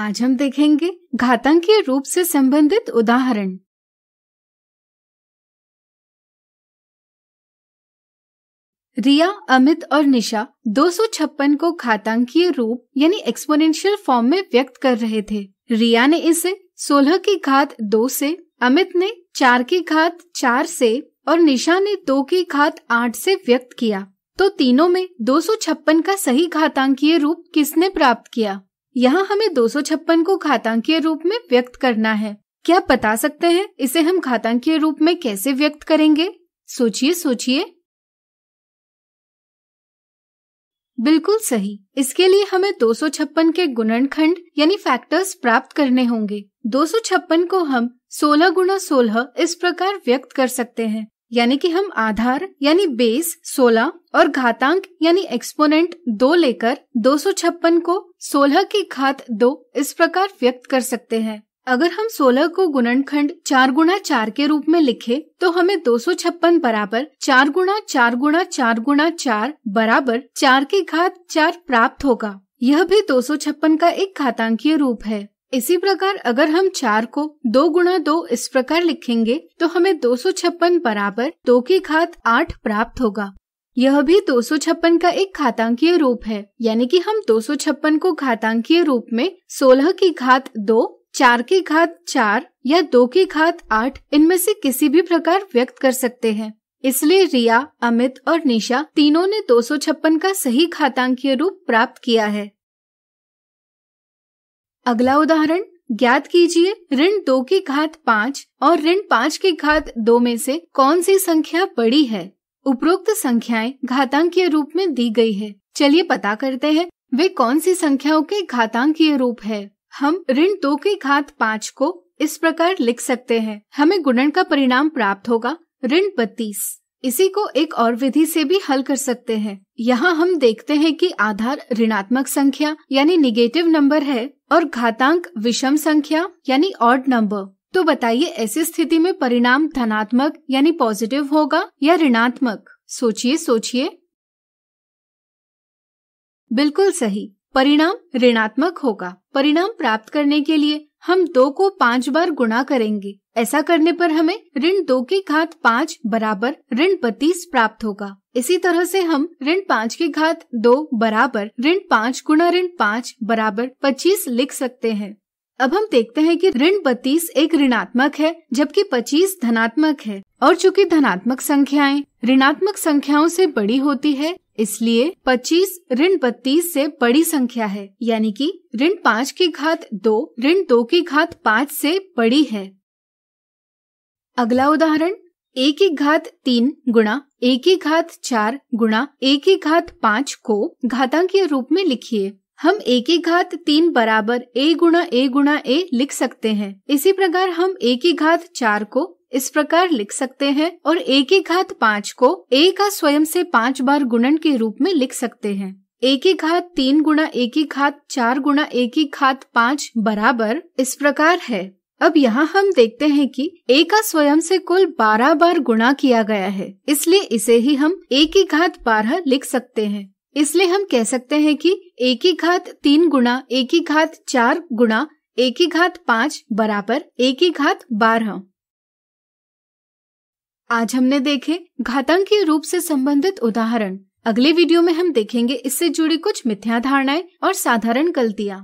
आज हम देखेंगे घातांकीय रूप से संबंधित उदाहरण। रिया, अमित और निशा 256 को घातांकीय रूप यानी एक्सपोनेंशियल फॉर्म में व्यक्त कर रहे थे। रिया ने इसे 16 की घात 2 से, अमित ने 4 की घात 4 से और निशा ने 2 की घात 8 से व्यक्त किया। तो तीनों में 256 का सही घातांकीय रूप किसने प्राप्त किया? यहाँ हमें 256 को घातांकीय रूप में व्यक्त करना है। क्या आप बता सकते हैं इसे हम घातांकीय रूप में कैसे व्यक्त करेंगे? सोचिए। बिल्कुल सही। इसके लिए हमें 256 के गुणनखंड यानी फैक्टर्स प्राप्त करने होंगे। 256 को हम 16 गुणा 16 इस प्रकार व्यक्त कर सकते हैं, यानी कि हम आधार यानी बेस 16 और घातांक यानी एक्सपोनेंट 2 लेकर 256 को 16 की घात 2 इस प्रकार व्यक्त कर सकते हैं। अगर हम 16 को गुणनखंड 4 गुणा 4 के रूप में लिखें तो हमें 256 बराबर 4 गुणा 4 गुणा 4 गुणा 4 बराबर 4 की घात 4 प्राप्त होगा। यह भी 256 का एक घातांकीय रूप है। इसी प्रकार अगर हम 4 को 2 गुणा 2 इस प्रकार लिखेंगे तो हमें 256 बराबर 2 की घात 8 प्राप्त होगा। यह भी 256 का एक घातांकीय रूप है, यानी कि हम 256 को घातांकीय रूप में 16 की घात 2, 4 की घात 4 या 2 की घात 8 इनमें से किसी भी प्रकार व्यक्त कर सकते हैं। इसलिए रिया, अमित और निशा तीनों ने 256 का सही घातांकीय रूप प्राप्त किया है। अगला उदाहरण, ज्ञात कीजिए ऋण 2 की घात 5 और ऋण 5 की घात 2 में से कौन सी संख्या बड़ी है। उपरोक्त संख्याएं घातांकीय रूप में दी गई है। चलिए पता करते हैं वे कौन सी संख्याओं के घातांकीय रूप है। हम ऋण 2 की घात 5 को इस प्रकार लिख सकते हैं। हमें गुणन का परिणाम प्राप्त होगा ऋण 32। इसी को एक और विधि से भी हल कर सकते हैं। यहाँ हम देखते हैं कि आधार ऋणात्मक संख्या यानी निगेटिव नंबर है और घातांक विषम संख्या यानी ऑड नंबर। तो बताइए ऐसी स्थिति में परिणाम धनात्मक यानी पॉजिटिव होगा या ऋणात्मक? सोचिए। बिल्कुल सही, परिणाम ऋणात्मक होगा। परिणाम प्राप्त करने के लिए हम 2 को 5 बार गुणा करेंगे। ऐसा करने पर हमें ऋण 2 की घात 5 बराबर ऋण 32 प्राप्त होगा। इसी तरह से हम ऋण 5 की घात 2 बराबर ऋण 5 गुणा ऋण 5 बराबर 25 लिख सकते हैं। अब हम देखते हैं कि ऋण 32 एक ऋणात्मक है जबकि 25 धनात्मक है, और चूंकि धनात्मक संख्याएं ऋणात्मक संख्याओं से बड़ी होती है इसलिए 25 ऋण 32 से बड़ी संख्या है, यानी कि ऋण 5 की घात 2 ऋण 2 की घात 5 से बड़ी है। अगला उदाहरण, a की घात 3 गुणा a की घात 4 गुणा a की घात 5 को घातांकीय रूप में लिखिए। हम a की घात 3 बराबर a गुणा a लिख सकते हैं। इसी प्रकार हम a की घात 4 को इस प्रकार लिख सकते हैं और a की घात 5 को a का स्वयं से 5 बार गुणन के रूप में लिख सकते हैं। a की घात 3 गुणा a की घात 4 गुणा a की घात 5 बराबर इस प्रकार है। अब यहाँ हम देखते हैं कि a का स्वयं से कुल 12 बार गुणा किया गया है, इसलिए इसे ही हम a की घात 12 लिख सकते हैं। इसलिए हम कह सकते हैं कि a की घात 3 गुणा a की घात 4 गुणा a की घात 5 बराबर a की घात 12। आज हमने देखे घातांकीय रूप से संबंधित उदाहरण। अगले वीडियो में हम देखेंगे इससे जुड़ी कुछ मिथ्या धारणाएं और साधारण गलतियां।